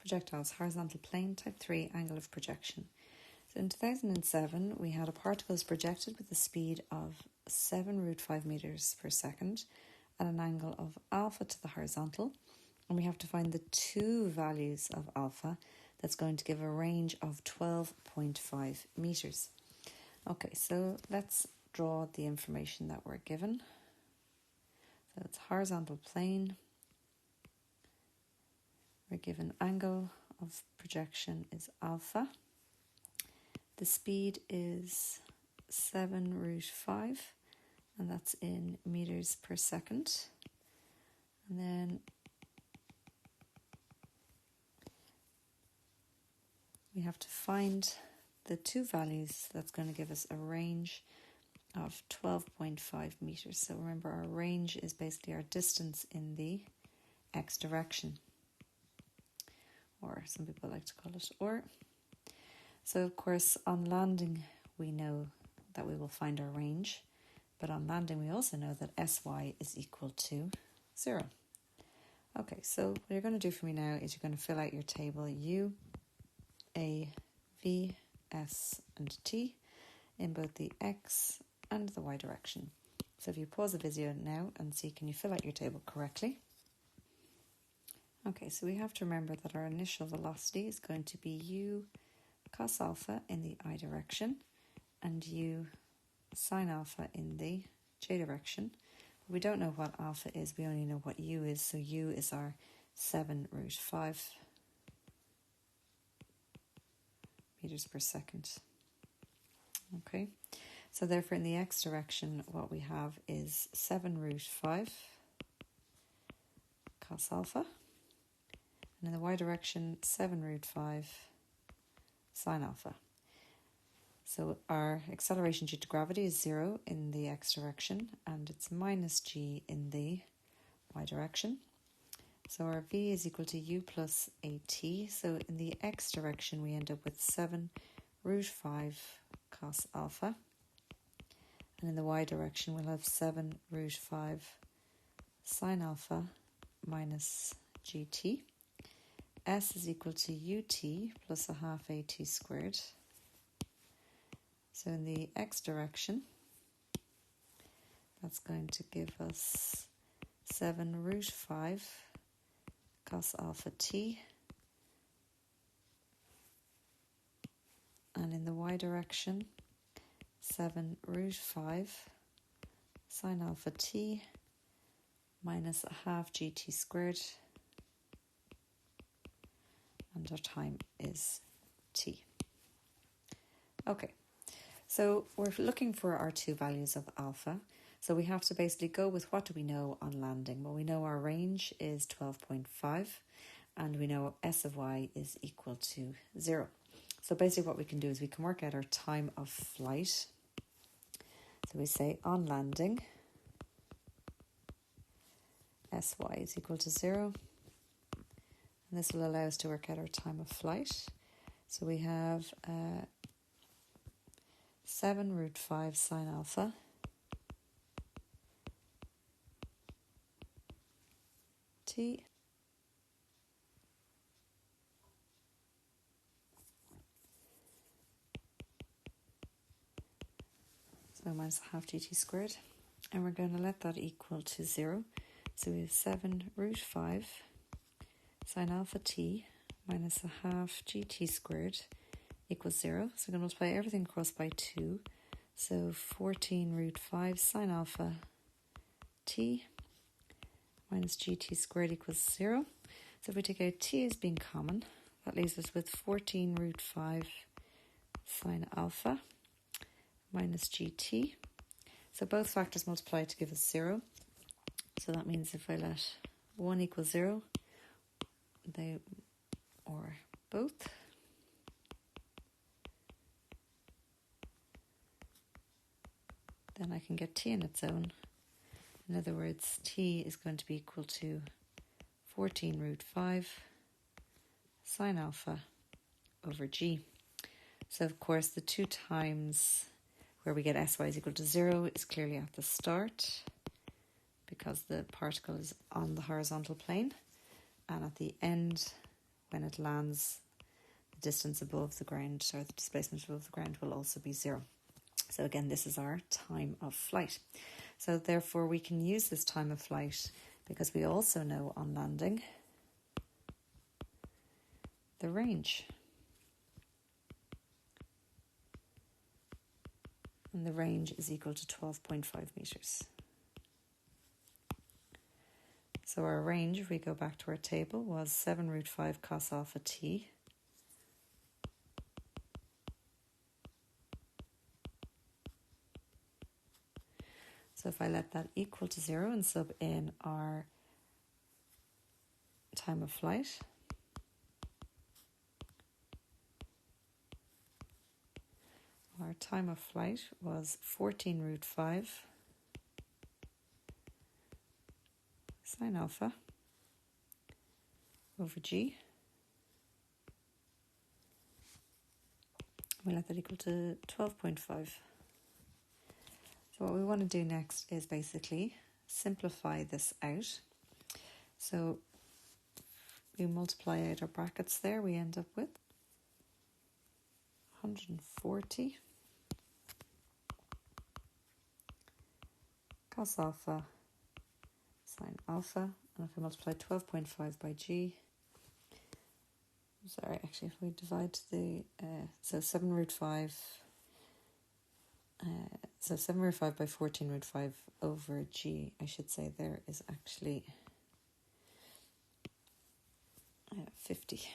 Projectiles, horizontal plane, type 3, angle of projection. So in 2007, we had a particle is projected with a speed of 7√5 meters per second at an angle of alpha to the horizontal. And we have to find the two values of alpha that's going to give a range of 12.5 meters. Okay, so let's draw the information that we're given. So it's horizontal plane. We're given angle of projection is alpha. The speed is 7√5, and that's in meters per second. And then we have to find the two values that's going to give us a range of 12.5 meters. So remember, our range is basically our distance in the x direction, or some people like to call it or. So of course on landing we know that we will find our range, but on landing we also know that Sy is equal to 0. Okay, so what you're going to do for me now is you're going to fill out your table U, A, V, S and T in both the X and the Y direction. So if you pause the video now and see, can you fill out your table correctly? Okay, so we have to remember that our initial velocity is going to be U cos alpha in the I direction and U sine alpha in the J direction. But we don't know what alpha is, we only know what U is, so U is our 7√5 meters per second. Okay, so therefore in the X direction what we have is 7√5 cos alpha, and in the Y direction 7√5 sine alpha. So our acceleration due to gravity is 0 in the X direction and it's minus g in the Y direction. So our V is equal to U plus AT. So in the X direction we end up with 7√5 cos alpha, and in the Y direction we'll have 7√5 sine alpha minus GT. S is equal to UT plus a half AT squared. So in the X direction, that's going to give us 7√5 cos alpha t. And in the Y direction, 7√5 sine alpha t minus a half GT squared. And our time is t. Okay, so we're looking for our two values of alpha. So we have to basically go with what do we know on landing. Well, we know our range is 12.5 and we know S of Y is equal to 0. So basically what we can do is we can work out our time of flight. So we say on landing, Sy is equal to 0. And this will allow us to work out our time of flight. So we have 7√5 sine alpha t so minus a half gt squared, and we're going to let that equal to 0. So we have 7√5 sine alpha t minus a half gt squared equals 0. So we're going to multiply everything across by 2. So 14√5 sine alpha t minus gt squared equals 0. So if we take out t as being common, that leaves us with 14√5 sine alpha minus gt. So both factors multiply to give us 0. So that means if I let 1 equal 0, they or both, then I can get t in its own. In other words, t is going to be equal to 14√5 sine alpha over g. So of course the two times where we get Sy is equal to 0 is clearly at the start because the particle is on the horizontal plane, and at the end when it lands, the distance above the ground, or the displacement above the ground, will also be 0. So again, this is our time of flight. So therefore we can use this time of flight because we also know on landing the range. And the range is equal to 12.5 meters. So our range, if we go back to our table, was 7 root 5 cos alpha t. So if I let that equal to 0 and sub in our time of flight, our time of flight was 14 root 5 sine alpha over g. We let that equal to 12.5. So what we want to do next is basically simplify this out. So we multiply out our brackets there, we end up with 140 cos alpha sine alpha, and if we multiply 12.5 by g, sorry, actually if we divide the, so 7 root 5, so 7 root 5 by 14 root 5 over g, I should say there is actually 50.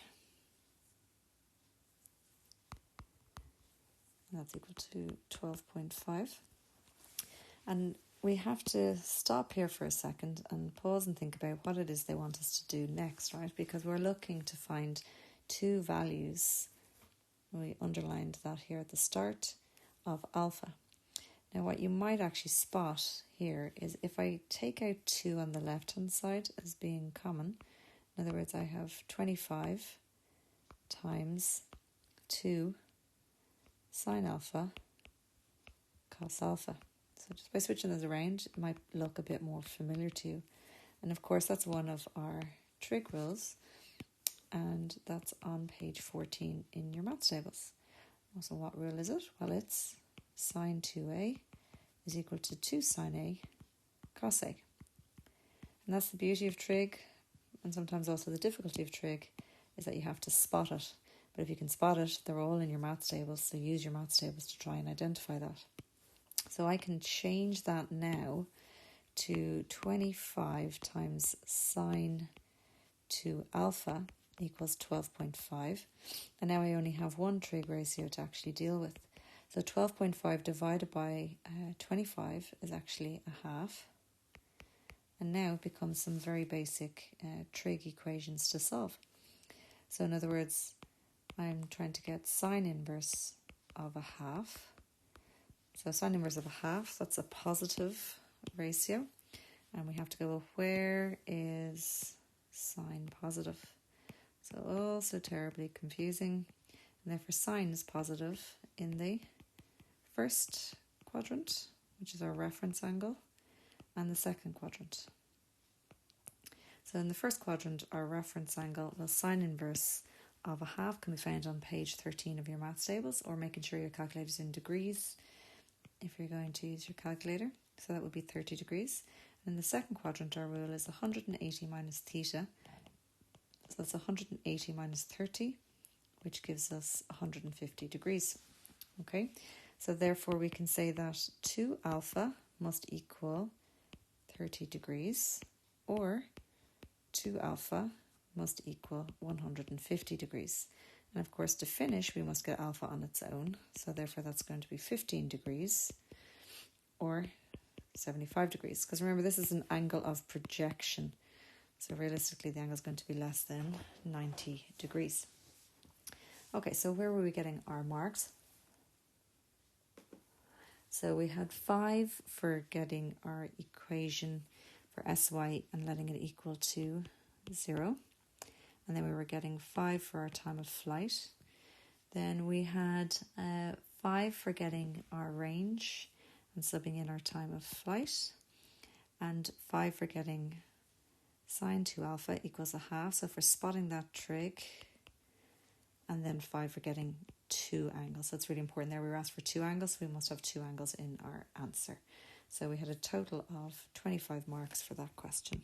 And that's equal to 12.5. And we have to stop here for a second and pause and think about what it is they want us to do next, right? Because we're looking to find two values. We underlined that here at the start of alpha. Now what you might actually spot here is if I take out 2 on the left hand side as being common, in other words I have 25 times 2 sine alpha cos alpha. So just by switching those around, it might look a bit more familiar to you. And of course that's one of our trig rules, and that's on page 14 in your maths tables. So what rule is it? Well, it's sine 2a is equal to 2 sine a cos a. And that's the beauty of trig, and sometimes also the difficulty of trig, is that you have to spot it. But if you can spot it, they're all in your maths tables, so use your maths tables to try and identify that. So I can change that now to 25 times sine 2 alpha equals 12.5. And now I only have one trig ratio to actually deal with. So 12.5 divided by 25 is actually a half. And now it becomes some very basic trig equations to solve. So in other words, I'm trying to get sine inverse of a half. So sine inverse of a half, that's a positive ratio. And we have to go, where is sine positive? So also terribly confusing. And therefore sine is positive in the first quadrant, which is our reference angle, and the second quadrant. So in the first quadrant, our reference angle, well, sine inverse of a half can be found on page 13 of your maths tables, or making sure your calculator's in degrees if you're going to use your calculator. So that would be 30 degrees. And in the second quadrant, our rule is 180 minus theta. So that's 180 minus 30, which gives us 150 degrees. Okay, so therefore we can say that 2 alpha must equal 30 degrees, or 2 alpha must equal 150 degrees. And of course, to finish, we must get alpha on its own. So therefore, that's going to be 15 degrees or 75 degrees. Because remember, this is an angle of projection. So realistically, the angle is going to be less than 90 degrees. Okay, so where were we getting our marks? So we had 5 for getting our equation for SY and letting it equal to 0. And then we were getting 5 for our time of flight. Then we had 5 for getting our range and subbing in our time of flight. And 5 for getting sine 2 alpha equals a half. So for spotting that trig, and then 5 for getting 2 angles. So it's really important there. We were asked for 2 angles, so we must have 2 angles in our answer. So we had a total of 25 marks for that question.